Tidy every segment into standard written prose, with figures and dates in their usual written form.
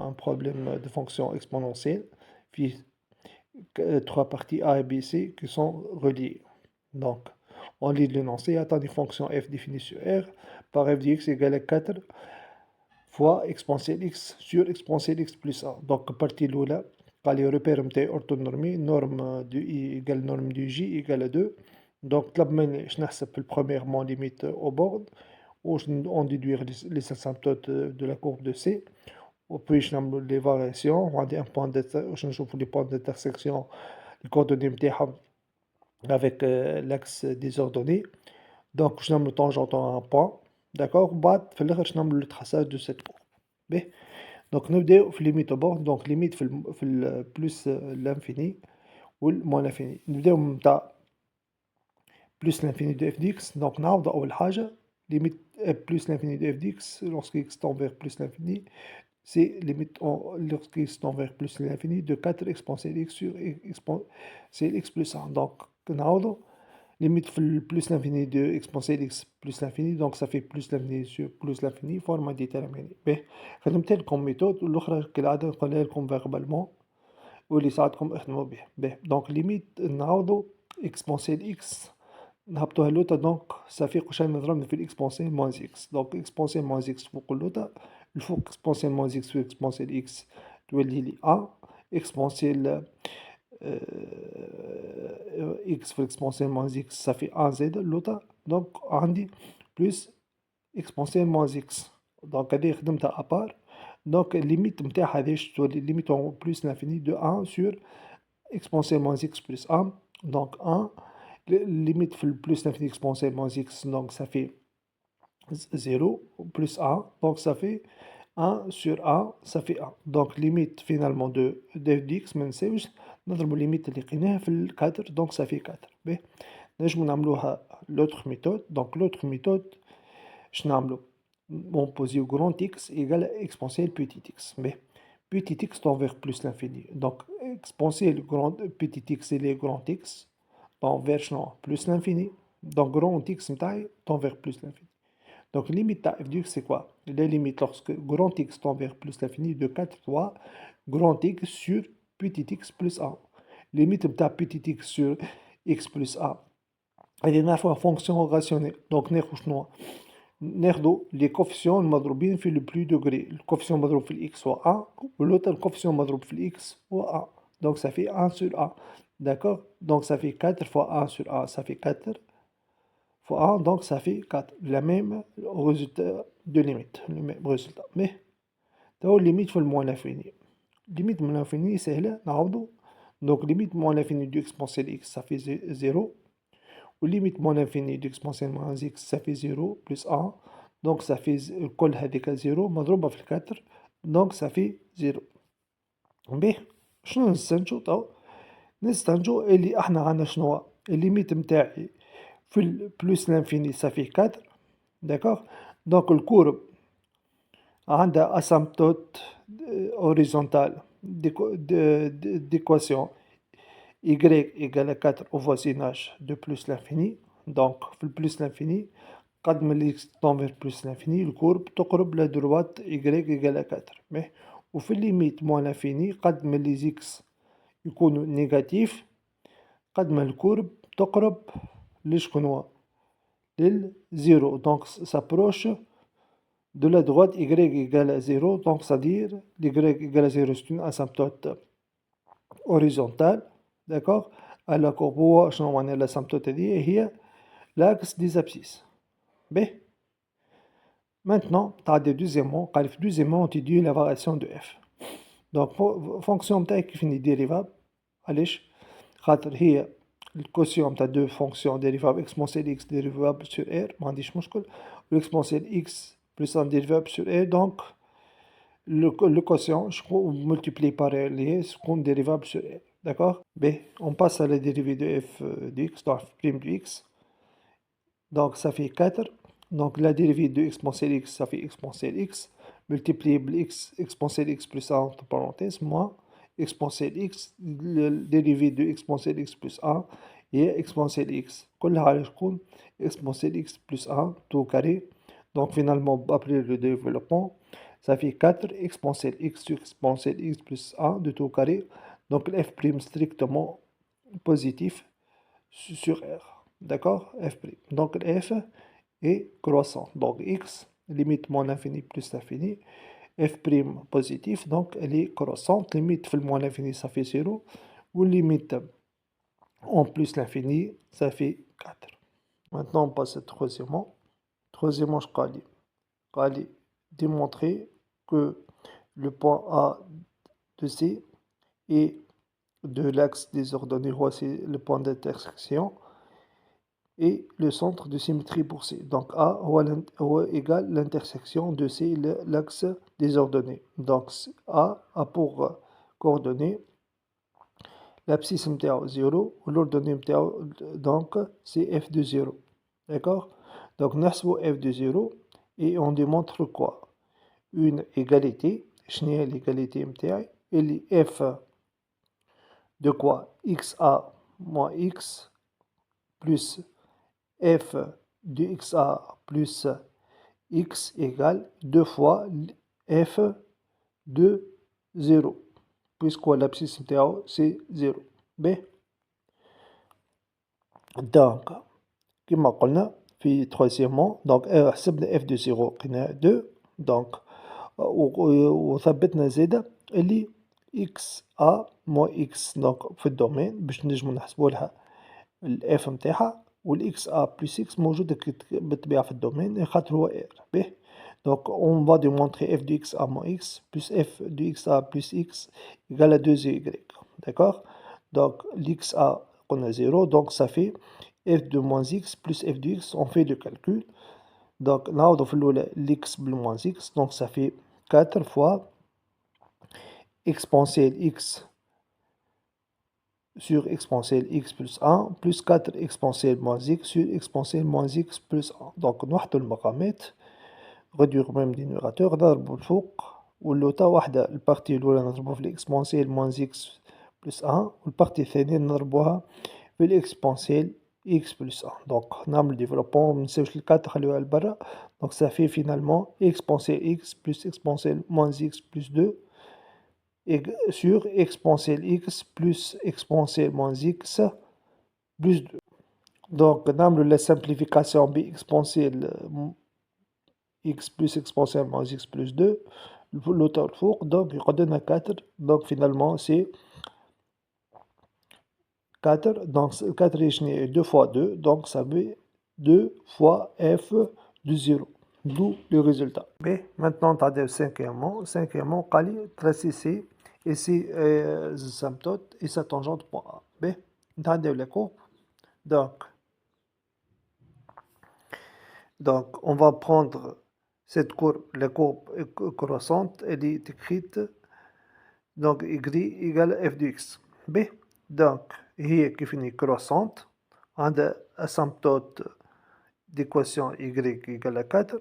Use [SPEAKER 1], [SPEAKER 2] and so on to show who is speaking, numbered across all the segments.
[SPEAKER 1] un problème de fonction exponentielle, puis trois parties A et B, C qui sont reliées. Donc, on lit l'énoncé, attend une fonction f définie sur R par f de x égale à 4 fois exponentielle x sur exponentielle x plus 1. Donc, partie l'oula, قال لي repère نتاعي orthonormé, norme de i égale norme de j égale à 2. Donc, طلب مني باش نحسب في premièrement limite au bord, on déduire les asymptotes de la courbe de C. وبpuis باش نعملو les variations, وعندي un point باش نشوفو les points d'intersection, les coordonnées نتاعهم avec l'axe des ordonnées. Donc باش نعملو tangente à un point, d'accord. وبعد في الآخر باش نعملو le traçage de cette courbe. باهي. Donc نبداو في limite au bord, donc limite في ال plus l'infini و moins l'infini. نبداو نتاع plus l'infini de f dx, donc نعوضو أول حاجة limite plus l'infini de f dx lorsque x tend vers plus l'infini, c'est limite lorsque x tend vers plus l'infini de 4 exponentielle x sur exponentielle x plus 1. Donc نعوضو limite plus l'infini de exponentielle x plus l'infini, donc ça fait plus l'infini sur plus l'infini forme indéterminée. باهي. خدمت لكم ميثود والأخرى كالعادة نقولها لكم فيربالمون واللي يساعدكم اخدموا بها. باهي. دونك ليميت نعوضو exponentielle x نهبطوها لوتا، دونك صافي قوشين نضربنا في الاكسبونسيال موان اكس، دونك اكسبونسيال موان اكس فوق اللوتا، الفوق اكسبونسيال موان اكس في اكسبونسيال اكس تولي لي ا، اكسبونسيال اكس في اكسبونسيال موان اكس صافي ا زايدة اللوتا، دونك عندي بلوس اكسبونسيال موان اكس، دونك هادي خدمتها ابار. دونك الليميت نتاعها هاديش تولي ليميت اون بلوس لانفيني دو ان سور exponentielle moins x plus 1, donc 1, limite plus l'infini exponentielle moins x, donc ça fait 0, plus 1, donc ça fait 1 sur 1, ça fait 1. Donc limite finalement de f dx ما نساوش نضربو limite اللي لقيناها في 4, donc ça fait 4. باهي. نجمو نعملوها l'autre méthode, donc l'autre méthode باش نعملو نبوزيو grand x égale exponentielle petit x. باهي. Petit x tend vers plus l'infini. Donc, exponentielle grand, petit x et les grand x tend vers plus l'infini. Donc, grand x tend vers plus l'infini. Donc, limite à f de x, c'est quoi? La limite lorsque grand x tend vers plus l'infini de 4 fois grand x sur petit x plus 1. Limite à petit x sur x plus 1. Elle est une fonction rationnelle. Donc, nous ناخدو لي كوفيسيون المضروبين في لو بلو دوغري، الكوفيسيون مضروب في الاكس هو ا واللوتر الكوفيسيون مضروب في الاكس هو ا، دونك صافي 1 sur ا، داكوغ. دونك صافي 4 fois 1 sur a ça fait 4 fois 1 donc ça fait 4. La même résultat de limite، le même résultat. مي تاهو ليميت في الموان لانفيني، ليميت من لانفيني ساهلة نعوضو. دونك ليميت موان لانفيني دو اكسبونسيال اكس ça fait 0. Ou limite moins l'infini d'exponentielle moins x, ça fait 0 plus 1. Donc ça fait كل هذيك 0 مضروبة في 4. Donc ça fait 0. باهي. شنو نستنتجو تو؟ نستنتجو اللي احنا عندنا شنو الليميت نتاعي في بلوس لانفيني ça fait 4. داكوغ. دونك الكورب عندها اسامبتوت هوريزونتال d'équation y égale à 4 au voisinage de plus l'infini. Donc, plus l'infini, قد ما x tend vers plus l'infini, الكورب تقرب لا droite y égale à 4. Mais وفي الليميت moins l'infini, قد ما les x يكونوا نيجاتيف، قد ما الكورب تقرب لشكون هو للزيرو. Donc, s'approche de la droite y égale à 0. Donc, c'est-à-dire y égale à 0 c'est une asymptote horizontale. D'accord. Alors هو شنو معناها الاسامبتوت هذيا هي l'axe des abscisses. باهي. Maintenant تعدي دوزيامون، قال في دوزيامون تدي la variation de f. دونك فونكسيون نتاعك كيف ديريفابل، علاش؟ خاطر هي الكوسيون نتاع دو فونكسيون ديريفابل اكسبونسيال اكس ديريفابل سور ار ما عنديش مشكل، والاكسبونسيال اكس بلس ان ديريفابل سور ار، دونك le quotient multiplié par اللي هي تكون dérivable sur R. D'accord. B, on passe à la dérivée de f de x, donc prime de x. Donc ça fait 4. Donc la dérivée de exponentielle x, ça fait exponentielle x, multiplié par x, exponentielle x plus 1 entre parenthèses, moins exponentielle x, le dérivée de exponentielle x plus 1 et exponentielle x. كلها تكون exponentielle x plus 1 tout carré. Donc finalement après le développement ça fait 4 exponentielle x sur exponentielle x plus 1 de tout carré. Donc f' strictement positif sur R. D'accord? F'. Donc f est croissant. Donc x, limite moins l'infini plus l'infini. F' positif, donc elle est croissante. Limite fait le moins l'infini, ça fait 0. Ou limite en plus l'infini, ça fait 4. Maintenant, on passe au troisièmement. Troisièmement, je vais démontrer que le point A de C est de l'axe des ordonnées, voici le point d'intersection, et le centre de symétrie pour C. Donc A égale l'intersection de C, l'axe des ordonnées. Donc A a pour coordonnées l'abscisse متاعو 0 والordonnée متاعو donc c'est f de 0. D'accord? Donc نحسبو f de 0 et on démontre quoi? Une égalité. شنو هي l'égalité متاعي اللي f de quoi? xa moins x plus f de xa plus x égale 2 fois f de 0 puisque l'abscisse متاعو c'est 0. B. Donc كما قلنا في troisièmement donc حسبنا f de 0 لقينا 2 donc وثبتنا زاده اللي x a moins x donc في الدومين باش نجمو نحسبو لها الاف نتاعها والاكس ا بلس اكس موجودة بالطبيعة في الدومين خاطر هو ار باهي دونك اون فا ديمونتري اف دو اكس ا موان اكس بلس اف دو اكس ا بلس اكس ايكال ا 2 زي يكريك داكوغ دونك الاكس ا قلنا زيرو دونك صافي اف دو موان اكس بلس اف دو اكس اون في لو كالكول دونك نعوضو في الأولى الاكس بالموان اكس دونك صافي 4 فوا exponentielle x sur exponentielle x plus 1 plus 4 exponentielle moins x sur exponentielle moins x plus 1. Donc نوحدو المقامات réduire même dénominateur نضربو الفوق واللوتا واحدة البارتي الأولى نضربوها في الإكسبونسيال moins x plus 1 والبارتي الثانية نضربوها في الإكسبونسيال x plus 1. Donc نعمل ديفلوبون منساوش الكات نخليوها لبرا. Donc ça fait finalement exponentielle x plus exponentielle moins x plus 2 sur exponentielle x plus exponentielle moins x plus 2. Donc, نعملو la simplification بإكسبونسيال x plus exponentielle moins x plus 2 l'autre الفوق donc يقعدلنا 4 donc finalement c'est 4 donc 4 هي 2 fois 2 donc ça fait 2 fois f de 0 d'où le résultat. Mais maintenant نتعداو cinquièmement قالي tracer C et c'est asymptote et sa tangente point A. B. نتعداو la courbe donc on va prendre cette courbe, la courbe croissante, elle est écrite donc y égale f de x. B. Donc هي كيف croissante عندها asymptote d'équation y égale à 4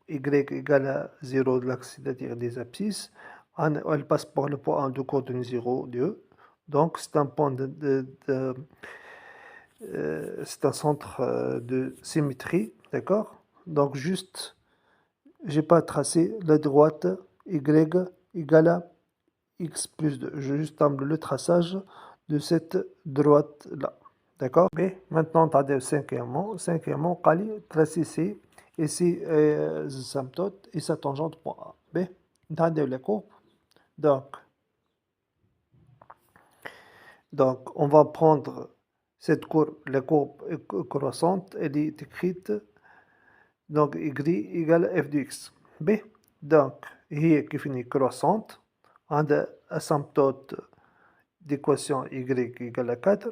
[SPEAKER 1] y égale à 0 de l'axe, c'est-à-dire des abscisses. Elle passe par le point 1 de coordonnées 0, 2. Donc c'est un point c'est un centre de symétrie, d'accord? Donc juste, j'ai pas tracé la droite y égale à x plus 2. Je juste le traçage de cette droite-là, d'accord? Mais maintenant, on a cinquièmement, قالي tracer C et c'est asymptote et sa tangente point A. B. نتعداو la courbe. Donc, on va prendre cette courbe, la courbe croissante, elle est écrite donc y égale à f de x. B. Donc, هي كيف croissante عندها asymptote d'équation y égale à 4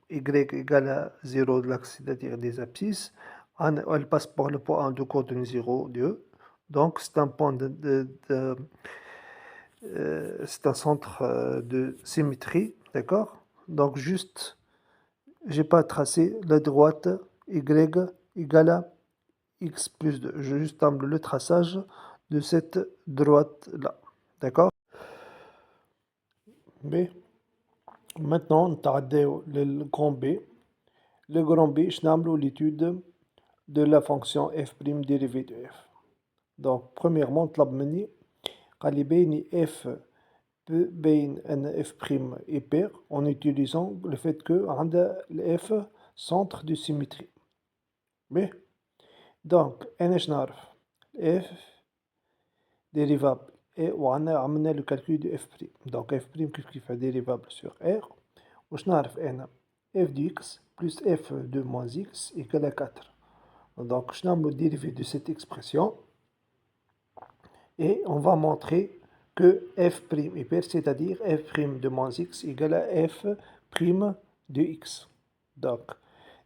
[SPEAKER 1] y égale à 0 de l'axe, c'est-à-dire des abscisses. Elle passe par le point 1 de coordonnées 0, 2. Donc, c'est un point c'est un centre de symétrie, d'accord? Donc, juste, j'ai pas tracé la droite y égale à x plus 2. Je juste le traçage de cette droite-là, d'accord? B. Maintenant, نتعداو للغرand B. Le grand B, je n'amène l'étude de la fonction f' dérivée de f. دونك premièrement طلب مني قال لي بيني اف بين ان اف بريم ايبير en utilisant le fait que عندها الاف centre de symétrie. باهي دونك انا شنعرف اف dérivable et وعندنا عملنا لو calcul de f بريم. دونك f بريم كيف dérivable sur r واش نعرف انا f de x plus f de moins x égale à 4. Donc je vais dériver de cette expression et on va montrer que f' hyper, c'est-à-dire f' de moins x égale à f' de x. Donc,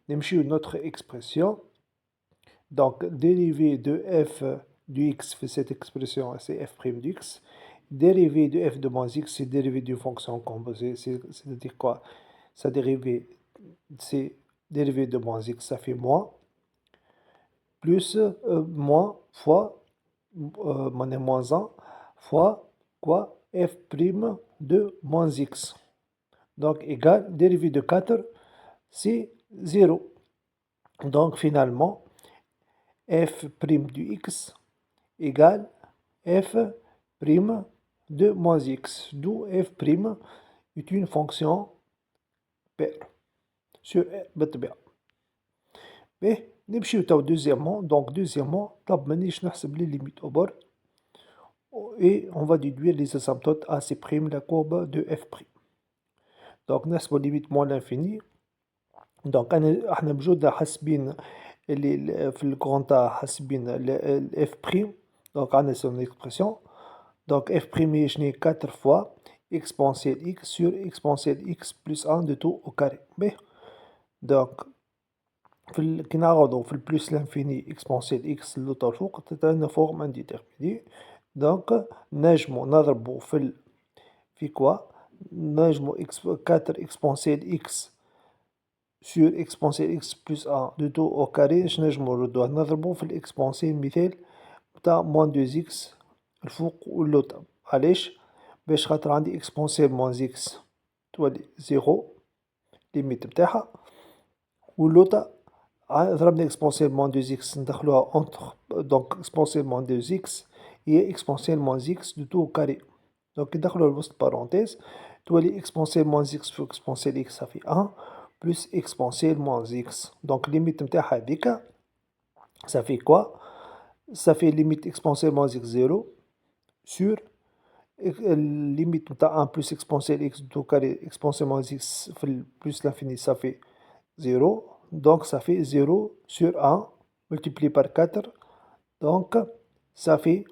[SPEAKER 1] نمشيو notre expression. Donc, dérivé de f de x fait cette expression, c'est f' de x. Dérivé de f de moins x, c'est dérivé d'une fonction composée. C'est-à-dire quoi? Sa dérivée, c'est dérivé de moins x, ça fait moins. Plus moins fois moins 1 fois quoi f' de moins x. Donc égal dérivée de 4, c'est 0. Donc finalement, f' de x égale f' de moins x. D'où f' est une fonction paire sur بالطبيعة. باهي نمشيو توا deuxièmement. Donc deuxièmement طلب مني باش نحسب لي ليميت au bord et on va déduire les asymptotes à C', la courbe de f'. Donc نحسبو ليميت moins l'infini. Donc احنا بجوج حاسبين في الكرون تاع حاسبين ال f'. Donc عندنا son expression. Donc f' هي شني 4 fois exponentielle x sur exponentielle x plus 1 de tout au carré. باهي donc كي نعوضو في البلوس لانفيني اكسبونسيال اكس اللوطة الفوق تتعنا فورم انديتيرميني. دونك نجمو نضربو في كوا نجمو 4 اكسبونسيال اكس سور اكسبونسيال اكس بلوس 1 دو تو او كاري اش نجمو نردوه نضربو في الاكسبونسيال مثال تاع موان 2 اكس الفوق واللوطة. علاش؟ باش خاطر عندي اكسبونسيال موان اكس تولي زيرو ليميت متاعها واللوطة ضربنا اكسبونسيال موان 2 اكس ندخلوها اونتر. دونك اكسبونسيال موان 2 اكس هي اكسبونسيال موان اكس دو تو كاري. دونك كي ندخلوها لوسط بارونتيز تولي اكسبونسيال موان اكس فوق اكسبونسيال اكس صافي 1 بلس اكسبونسيال موان اكس. دونك ليميت نتاعها هاذيكا صافي كوا صافي ليميت اكسبونسيال موان اكس زيرو سور ليميت نتاع 1 بلس اكسبونسيال اكس دو كاري اكسبونسيال موان اكس في البلس لانفيني صافي زيرو. Donc ça fait 0 sur 1 multiplié par 4. Donc ça fait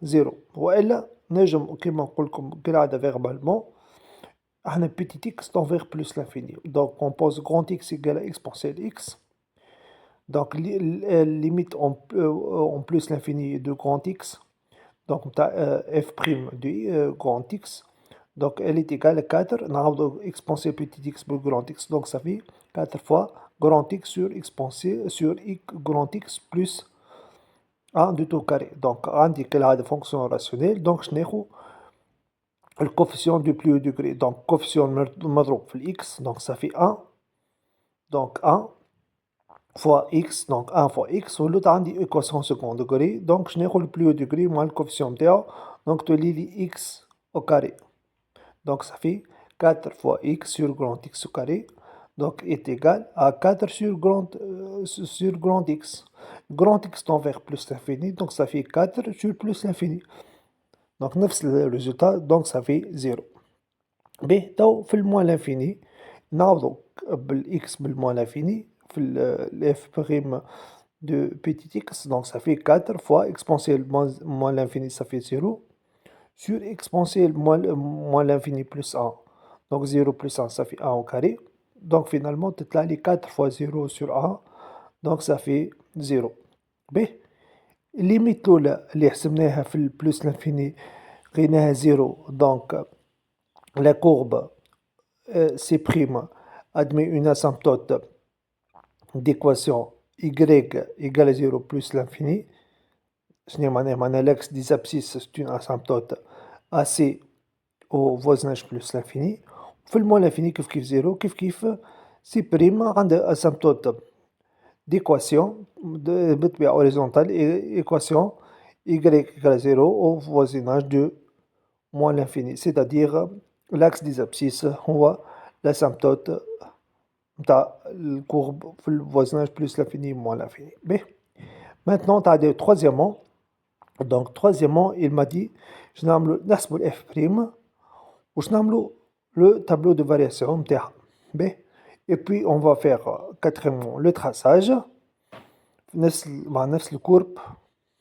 [SPEAKER 1] 0. وإلا نجم كيما نقولكم كالعادة verbalement احنا petit x tend vers plus l'infini. Donc on pose grand x égale à exponentielle x. Donc limite en plus l'infini de grand x. Donc f' de grand x. Donc elle est égale à 4. نعوضو exponentielle petit x pour grand x. Donc ça fait 4 fois grand x sur exponentielle sur grand x plus 1 de tout carré. Donc عندي كالعادة fonction rationnelle. Donc je ناخو le coefficient du plus haut degré. Donc coefficient مضروب في x. Donc ça fait 1. Donc 1 fois x. Donc 1 fois x. واللوطة عندي équation second degré. Donc je ناخو le plus haut degré moins le coefficient نتاعو. Donc تولي لي x au carré. Donc ça fait 4 fois x sur grand x au carré. Donc est égal à 4 sur grand x. Grand x tend vers plus l'infini, donc ça fait 4 sur plus l'infini. Donc le résultat, donc ça fait 0. B, تو في الموان l'infini نعوضو بالx بالموان l'infini في f' de petit x. Donc ça fait 4 fois exponentielle moins l'infini, ça fait 0 sur exponentielle moins l'infini plus 1. Donc 0 plus 1, ça fait 1 au carré. Donc finalement, tu as les 4 fois 0 sur 1. Donc ça fait 0. B. Limite اللي حسبناها في البلس l'infini لقيناها 0. Donc la courbe C' admet une asymptote d'équation y égale à 0 plus l'infini. شنو معناها l'axe des abscisses c'est une asymptote AC au voisinage plus l'infini. في الموان l'infini كيف 0 كيف سي بريم عندها asymptote d'équation بالطبيعة horizontale équation y égale 0 au voisinage de moins l'infini, c'est-à-dire l'axe des abscisses هو l'asymptote نتاع الcourbe في le voisinage plus l'infini moins l'infini. Mais maintenant troisièmement, donc troisièmement il m'a dit je نعملو نحسبو f prime وش نعملو le tableau de variation نتاعها. Et puis on va faire quatrièmement le traçage مع نفس الكورب,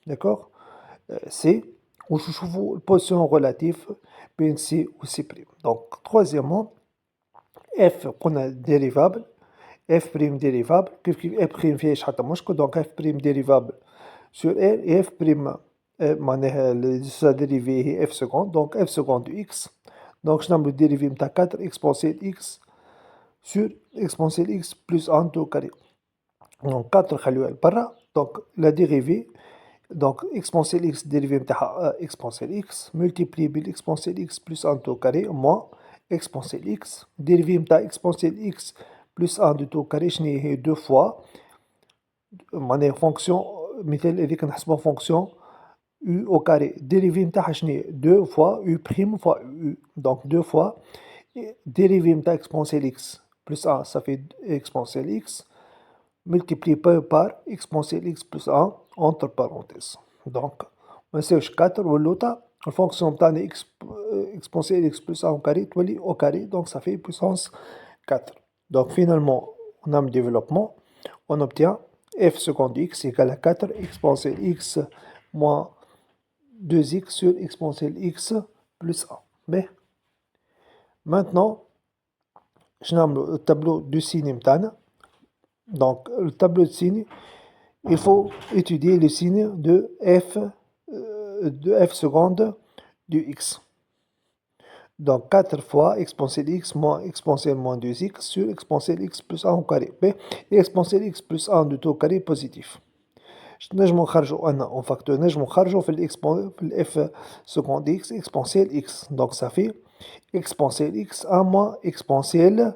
[SPEAKER 1] d'accord, C, وش نشوفو البوزيسيون relative بين C و C prime. Donc troisièmement f قلنا dérivable f prime dérivable كيف f prime فيهاش حتى مشكل, donc f prime dérivable sur R et f prime معناها sa dérivée هي f seconde, donc f seconde de x, donc je نعملو dérivée نتاع 4 exponentielle x sur exponentielle x plus 1 tout carré. Donc 4 نخليوها لبرا, donc la dérivée, donc exponentielle x dérivée نتاعها exponentielle x multiplié بالexponentielle x plus 1 tout carré moins exponentielle x dérivée نتاع exponentielle x plus 1 de tout carré شنيا هي 2 fois معناها فونكسيون مثال هذيك نحسبوها فونكسيون u au carré dérivée نتاعها شنيا 2 fois u prime fois u, donc 2 fois dérivée نتاع exponentielle x plus 1 ça fait exponentielle x multiplié par exponentielle x plus 1 entre parenthèses. Donc ما نساوش 4 واللوطة الفونكسيون نتاعنا x exponentielle x plus 1 au carré تولي au carré, donc ça fait puissance 4. Donc finalement on a le développement, on obtient f seconde de x égale à 4 exponentielle x moins 2x sur exponentielle x plus 1. Mais maintenant je nomme le tableau de signe متاعنا. Donc le tableau de signe, il faut étudier le signe de f seconde de x. Donc 4 fois exponentielle x moins exponentielle moins 2x sur exponentielle x plus 1 au carré. B, exponentielle x plus 1 de tout au carré positif. نجمو نخرجو أن en facteur نجمو نخرجو في f seconde x exponentielle x. Donc ça fait exponentielle x 1 moins exponentielle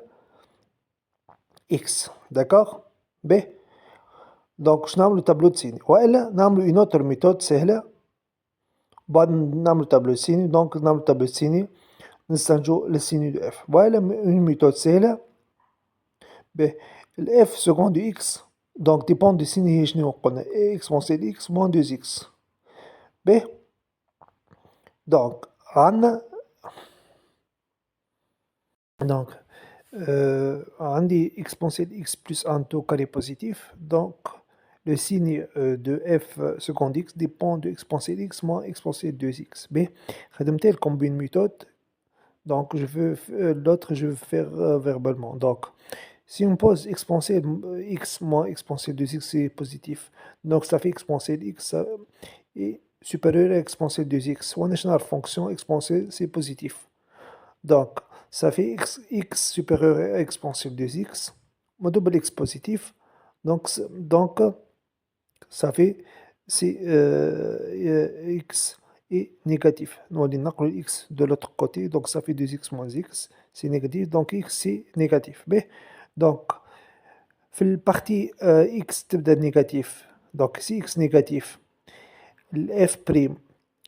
[SPEAKER 1] x. D'accord. B. Donc je نعملو tableau de signe. وإلا نعملو une autre méthode سهلة بعد نعملو tableau de signe. Donc نعملو tableau de signe نستنتجو le signe de f. وإلا une méthode سهلة. B. ال f seconde de x donc dépend du signe هي شنو قلنا exponentielle x moins 2x. B. Donc عندنا donc عندي exponentielle x plus 1 tout carré positif, donc le signe de f seconde x dépend de exponentielle x moins exponentielle 2x. B. خدمت لكم une méthode, donc je veux l'autre je veux faire verbalement. Donc si on pose exponentielle x moins exponentielle 2x c'est positif, donc ça fait exponentielle x est supérieur à exponentielle 2x. On a une fonction exponentielle c'est positif, donc ça fait x supérieur à exponentielle 2x, mon double x positif, donc ça fait c'est x est négatif. Nous allons نقل x de l'autre côté, donc ça fait 2x moins x, c'est négatif, donc x c'est négatif. B. Donc في البارتي x تبدا négatif, donc si x négatif f prime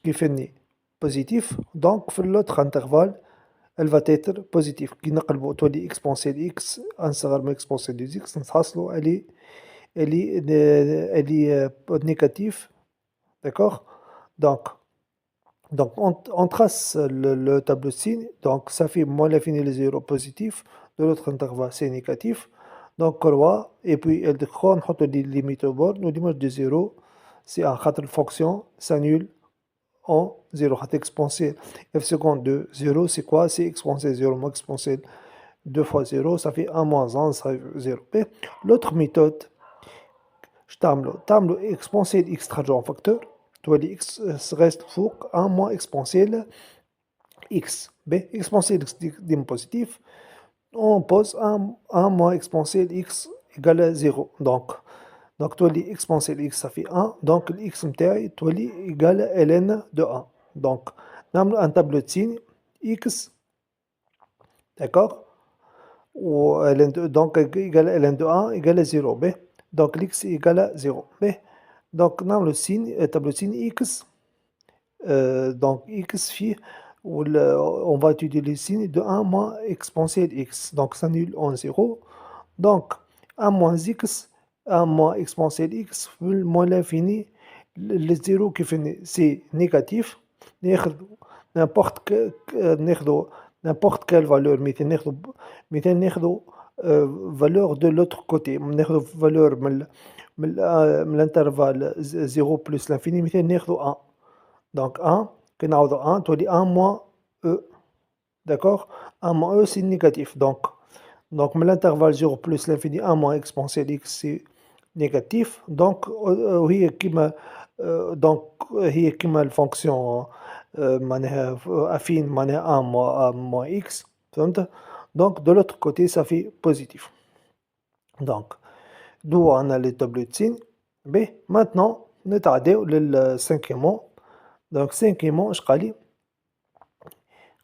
[SPEAKER 1] كيفني positif, donc في l'autre intervalle elle va être positive. كي نقلبو تولي exponentielle x أصغر من exponentielle 2x نتحصلو elle est négative, d'accord. Donc on trace le tableau de signe, donc ça fait moins l'infini le 0 positif, de l'autre intervalle c'est négatif, donc croix, et puis elle décroît, on met des limites au bord, nous l'image de 0, c'est un خاطر fonction s'annule en 0, exponentielle f seconde de 0 c'est quoi, c'est exponentielle 0 moins exponentielle 2 fois 0, ça fait 1 moins 1, ça fait 0. L'autre méthode, je تعملو exponentielle x تخرجو en facteur, تولي x reste فوق 1 moins exponentielle x. B. Exponentielle x ديما positif, on pose 1 moins exponentielle x égale à 0. Donc تولي exponentielle x ça fait 1, donc x نتاعي تولي égale à ln de 1. Donc نعملو un tableau de signe x, d'accord, ou donc égale à ln de 1 égale à 0. B. Donc x égale à 0. B. Donc نعملو signe tableau de signe x donc x فيه on va étudier les signes de 1 moins exponentielle x. Donc ça annule en 0. Donc 1 moins x, 1 moins exponentielle x moins l'infini. Le 0 qui fait c'est négatif. n'importe n'importe quelle valeur مثال ناخذ valeur de l'autre côté ناخذ valeur من l'intervalle 0 plus l'infini مثال ناخذ 1. Donc 1 كنعوضو 1 تولي 1 moins e. D'accord? 1 moins e c'est négatif. Donc l'intervalle 0 plus l'infini 1 moins exponentielle x c'est négatif. Donc هي كيما هي كيما الفونكسيون معناها affine معناها 1 moins x. فهمت؟ Donc de l'autre côté ça fait positif. Donc d'où on a les tableaux de signes. B. Maintenant نتعداو للcinquièmement. Donc cinquièmement اش قالي؟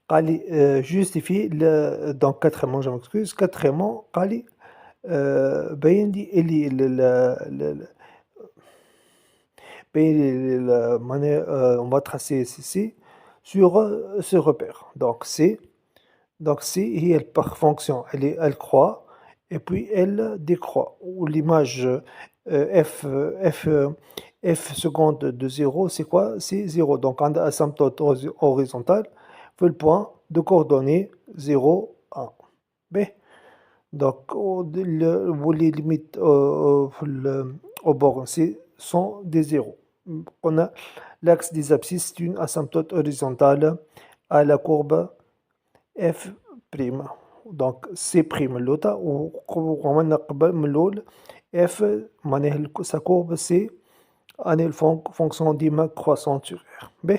[SPEAKER 1] قالي justifier donc quatrièmement je m'excuse quatrièmement قالي بين لي اللي on va tracer ceci sur ce repère. Donc C هي par fonction elle croît et puis elle décroît. Ou l'image f seconde de 0 c'est quoi? C'est 0. Donc on a asymptote horizontale في le point de coordonnées 0 1. B. Donc les limites au bord C sont des zéros. On a l'axe des abscisses d'une asymptote horizontale à la courbe f'. Donc C' اللوطة وعملنا قبل من الأول f معناها sa courbe C أنا fonction ديما croissante sur R. B.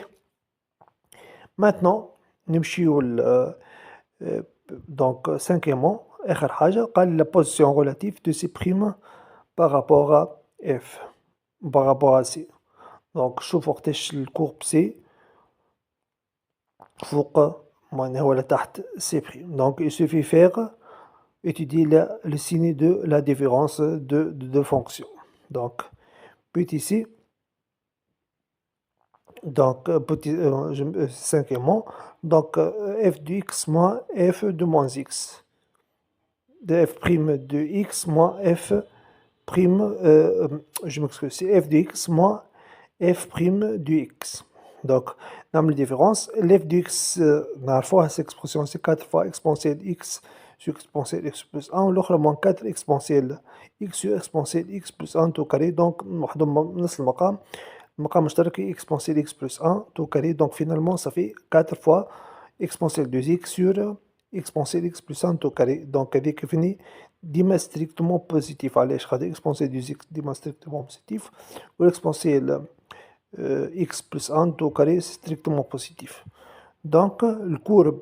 [SPEAKER 1] Maintenant نمشيو donc cinquièmement آخر حاجة قال la position relative de C' par rapport à F par rapport à C. Donc شوف وقتاش الكورب C فوق معناها ولا تحت C'. Donc il suffit faire étudier le signe de la différence de fonction. Donc petit C. Donc cinquièmement donc f de x moins f de moins x de f' de x moins f prime je m'excuse c'est f de x moins f' de x. Donc نعمل différence f de x نعرفوها cette expression c'est 4 fois exponentielle x sur exponentielle x plus 1 والأخرى moins 4 exponentielle x sur exponentielle x plus 1 tout carré. Donc وحدهم نفس المقام مشترك exponentielle x plus 1 tout carré. Donc finalement ça fait 4 fois exponentielle de x sur exponentielle x plus 1 tout carré. Donc هذيك فيني ديما strictement positif. علاش خاطر exponentielle de x ديما strictement positif والexponentielle x plus 1 tout carré strictement positif. Donc le courbe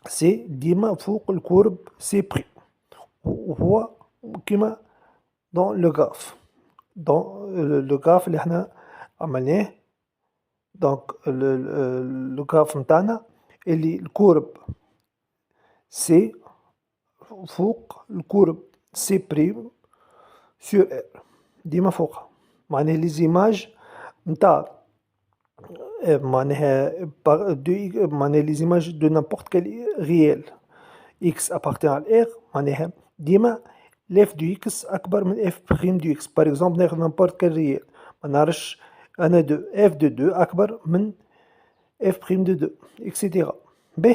[SPEAKER 1] C ديما فوق الكورب C'. وهو كيما dans le graphe. Dans le graphe اللي احنا عملناه. Donc le graphe نتاعنا اللي الكورب C فوق الكورب C' sur R ديما فوقها. معناها لي زيماج نتاع معناها لي زيماج دو نامبورت كال ريال x appartient à R معناها ديما f دو x أكبر من f' دو x. par exemple ناخذ نامبورت كال ريال ما نعرفش أنا دو f de 2 أكبر من f' de 2 etc. B.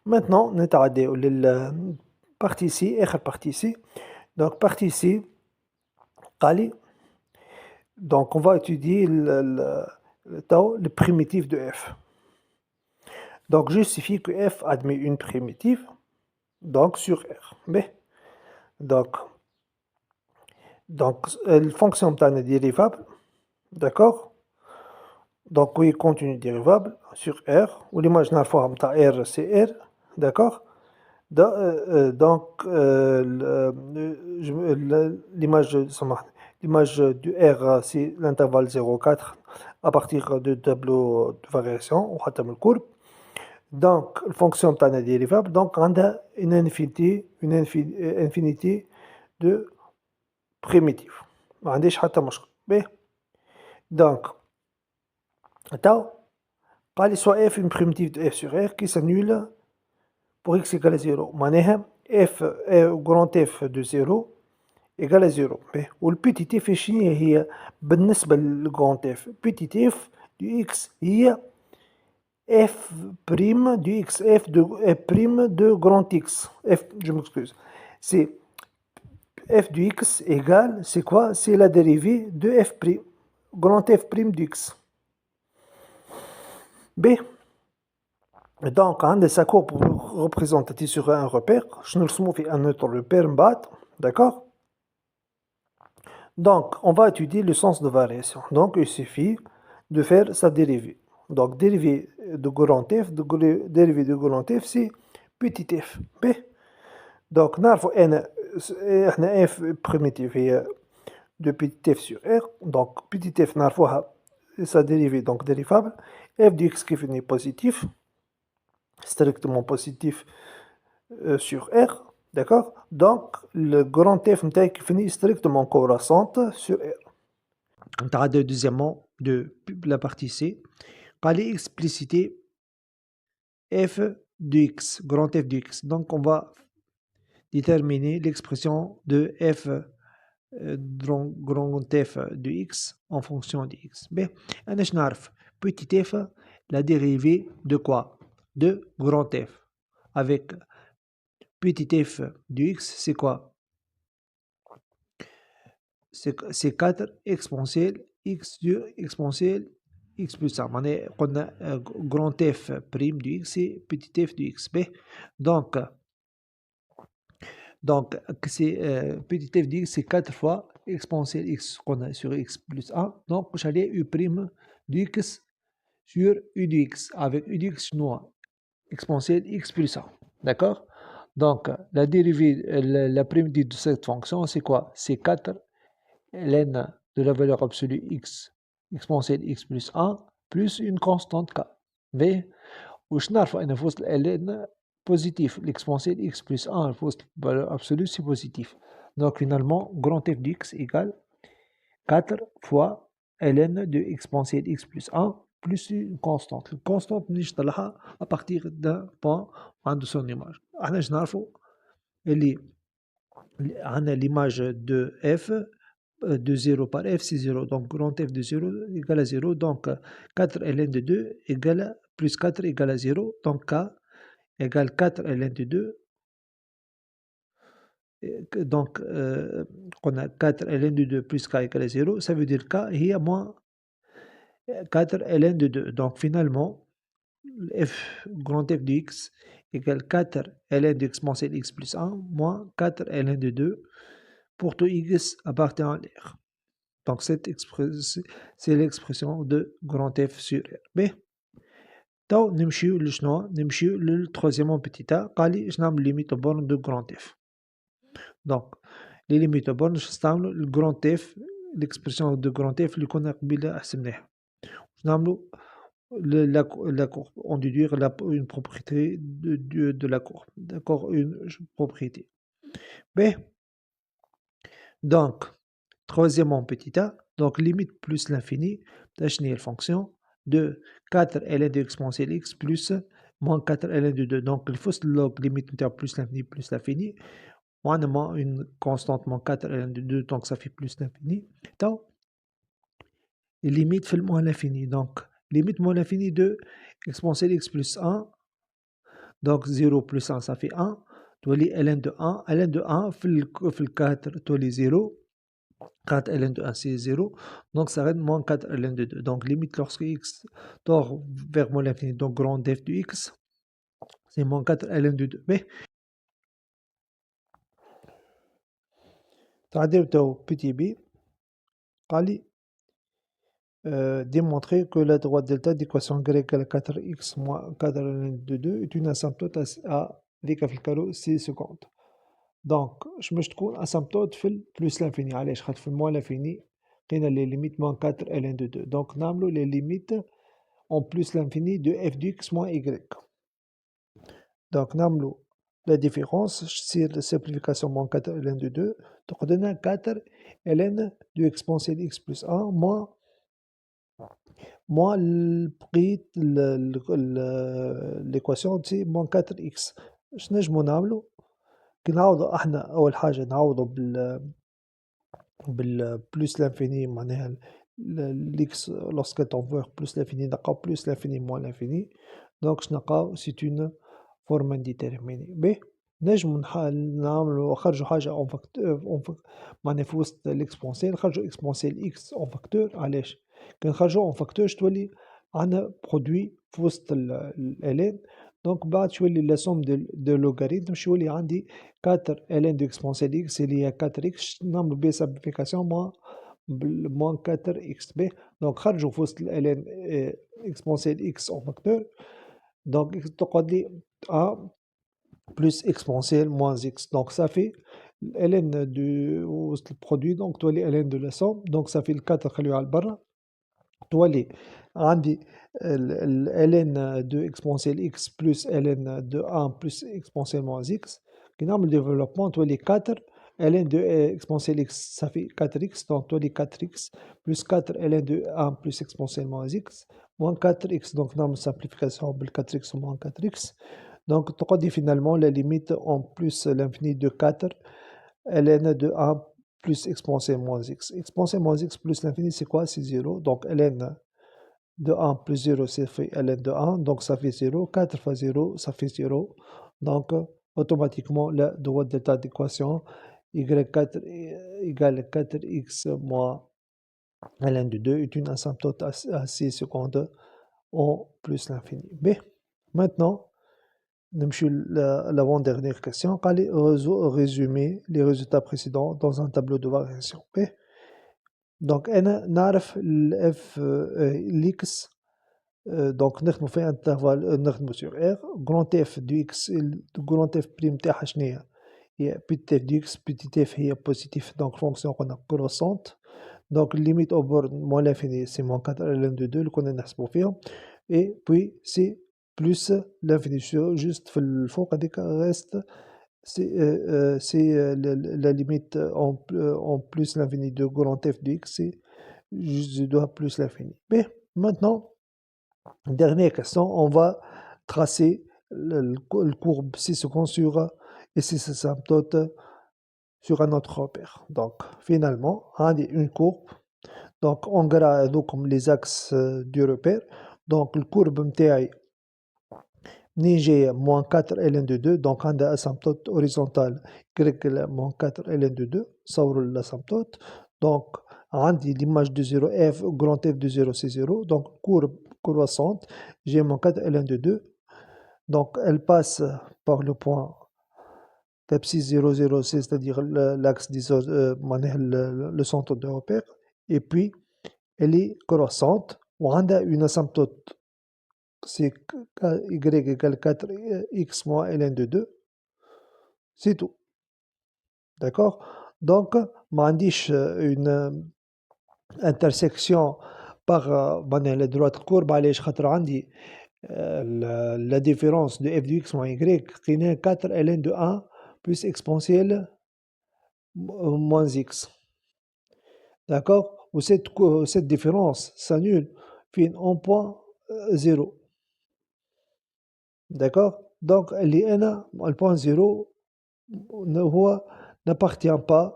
[SPEAKER 1] Maintenant نتعداو لل partie C آخر partie C. Donc partie C قالي donc on va étudier le primitif de f. Donc justifie que f admet une primitive donc sur R. B. Donc la fonction est dérivable. D'accord? Donc oui continu dérivable sur R ou l'image نعرفوها نتاع R c'est R. D'accord? Donc l'image du R c'est l'intervalle 0,4 à partir du tableau de variation ou حتى من الكورب. Donc la fonction est dérivable. Donc on a une infinité de primitives. ما عنديش حتى مشكل. Donc Attends, قال لي soit f une primitive de f sur r qui s'annule pour x égale à 0 معناها f grand f de 0 égale à 0 والبيتي f شنو هي بالنسبة للجراند f بيتي f du x هي f prime du x f de f prime de grand x f je m'excuse c'est f du x égale c'est quoi c'est la dérivée de f prime grand f prime du x b donc عندنا sa courbe représentative sur un repère je نرسمو في un autre repère من بعد d'accord. Donc, on va étudier le sens de variation. Donc, il suffit de faire sa dérivée. Donc, dérivée de grand f, dérivée de grand f, c'est petit f. B. Donc, نعرفوا احنا f primitive هي de petit f sur r. Donc, petit f نعرفوها sa dérivée, donc dérivable. f du x qui finit positif, strictement positif sur r. D'accord. Donc, le grand f qui finit strictement croissante sur r. Deuxièmement, de la partie C, aller expliciter f de x, grand f de x. Donc, on va déterminer l'expression de f grand f de x en fonction de x. B, petit f, la dérivée de quoi? De grand f. Avec petit f de x, c'est quoi? C'est 4 exponentielle x sur exponentielle x plus 1. On a grand f prime du x et petit f du x. B. Donc c'est petit f du x, c'est 4 fois exponentielle x qu'on a sur x plus 1. Donc, j'allais u prime du x sur u du x avec u du x noir exponentielle x plus 1. D'accord. Donc, la dérivée, la prime de cette fonction, c'est quoi? C'est 4 ln de la valeur absolue x exponentielle x plus 1 plus une constante k. V وش نعرفوا أن في وسط ln positif l'exponentielle x plus 1 في وسط valeur absolue c'est positif. Donc finalement grand f de x égale 4 fois ln de exponentielle x plus 1 plus une constante. Une constante نطلعها à partir d'un point عنده son image. احنا اش نعرفوا اللي عندنا l'image de f de 0 par f, c'est 0. Donc, grand f de 0 égale à 0. Donc, 4 ln de 2 égale à plus 4 égale à 0. Donc, k égale 4 ln de 2. Donc, on a 4 ln de 2 plus k égale à 0. Ça veut dire k est moins 4 ln de 2. Donc, finalement, f grand f de x égale 4 ln de exponentielle x plus 1 moins 4 ln de 2 pour tout x appartenant à l'air. Donc, c'est l'expression de grand F sur R. B. Donc, نمشيو لشنو؟ نمشيو للtroisième en petit a. قال لي اش نعمل limite aux bornes de grand F. Donc, les limites aux bornes نستعملو le grand F, l'expression de grand F اللي كنا قبيله حسبناها. نعملو la courbe, on déduire une propriété de la courbe. D'accord, une propriété. B. Donc, troisième en petit a. Donc, limite plus l'infini, tâchenez la fonction de 4 ln de exponentielle x plus moins 4 ln de 2. Donc, il faut se log limite plus l'infini plus l'infini. On a une constante moins 4 ln de 2, donc ça fait plus l'infini. Donc, limite fait le moins l'infini. Donc, limite moins l'infini de exponentielle x plus 1. Donc, 0 plus 1, ça fait 1. Tu vois les ln de 1. ln de 1 fait le 4, tu vois les 0. 4 ln de 1 c'est 0, donc ça reste moins 4 ln de 2. Donc limite lorsque x tord vers moins l'infini, donc grand f de x, c'est moins 4 ln de 2. Mais, تعديل petit b, قال لي démontrer que la droite delta d'équation y égale 4x moins 4 ln de 2 est une asymptote à ذيك في الكالو 6 secondes. Donc, je me trouve asymptote في plus l'infini. علاش خاطر في moins l'infini لقينا les limites moins 4 ln de 2. Donc نعملو les limites en plus l'infini de f de x moins y. Donc نعملو la différence c'est la simplification moins 4 ln de 2 donc donne 4 ln de exponentielle x plus 1 moins moins بقيت l'équation تي moins 4x. باش نجمو نعملو كي نعوضو احنا أول حاجة نعوضو plus l'infini معناها l'x lorsqu'elle tend vers plus l'infini نلقاو plus l'infini moins l'infini دونك باش نلقاو c'est une forme indéterminée باهي نجمو نعملو نخرجو حاجة معناها في وسط l'exponentielle نخرجو exponentielle x en facteur علاش كي نخرجو en facteur تولي عندنا produit في وسط ln دونك بعد تولي la somme de logarithme يولي عندي 4 ln de exponentielle x اللي هي 4x نعملو بها simplification moins 4x باهي دونك خرجوا في وسط ln exponentielle x en facteur دونك تقعد لي 1 plus exponentielle moins x donc ça fait ln du وسط البرودوي دونك تولي ln de la somme donc ça fait 4 خليوها على برا تولي عندي ln de exponentielle x plus ln de 1 plus exponentielle moins x كي نعمل développement تولي 4 ln de exponentielle x ça fait 4x donc تولي 4x plus 4 ln de 1 plus exponentielle moins x moins 4x donc نعمل simplification بال 4x moins 4x donc تقعد finalement la limite en plus l'infini de 4 ln de 1 plus exponentielle moins x. Exponentielle moins x plus l'infini c'est quoi? C'est 0 donc ln de 1 plus 0 ça fait ln de 1 donc ça fait 0 4 fois 0 ça fait 0 donc automatiquement la droite d'état d'équation y4 égale 4x moins ln de 2 est une asymptote à 6 secondes en plus l'infini. B. Maintenant, l'avant-dernière question, allez résumer les résultats précédents dans un tableau de variation. B. Donc, نعرف f l'x donc نخدمو في intervalle نخدمو sur R grand F du x grand F prime تاعها شنيا هي petit f du x petit f هي positif donc fonction قلنا croissante donc limite au bord moins l'infini c'est moins 4 ln de 2 اللي كنا نحسبو فيهم et puis c'est plus l'infini juste في الفوق هذيك reste c'est la limite en plus l'infini de grand F du x c'est je dois plus l'infini. Mais maintenant dernière question, on va tracer le courbe 6 secondes sur et 6 asymptotes sur un autre repère. Donc finalement, on a une courbe. Donc on garde comme les axes du repère. Donc le courbe MTI نيجي moins 4 ln de 2 donc عندها asymptote horizontale y moins 4 ln de 2 صوروا l'asymptote donc عندي l'image de 0 f grand F de 0 c'est 0 donc courbe croissante j'ai moins 4 ln de 2 donc elle passe par le point tab6 0 0 c'est-à-dire l'axe le centre de repère et puis elle est croissante وعندها une asymptote c'est y égale 4x moins ln de 2 c'est tout d'accord donc ما عنديش une intersection par la droite courbe علاش خاطر عندي la différence de f de x moins y قيناها 4 ln de 1 plus exponentielle moins x d'accord و cette différence s'annule فين en point 0 d'accord donc اللي أنا البوان 0 هو n'appartient pas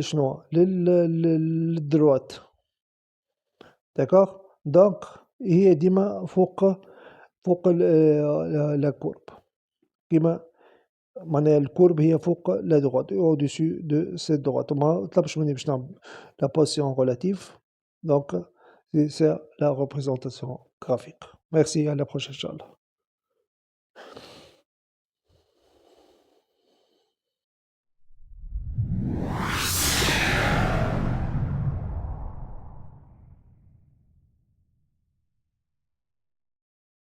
[SPEAKER 1] شنو للدروات d'accord donc هي ديما فوق لا كورب كيما معناها الكورب هي فوق لا droite au dessus de cette droite ما طلبش مني باش نعمل la position relative donc c'est la représentation graphique merci à la prochaine inchallah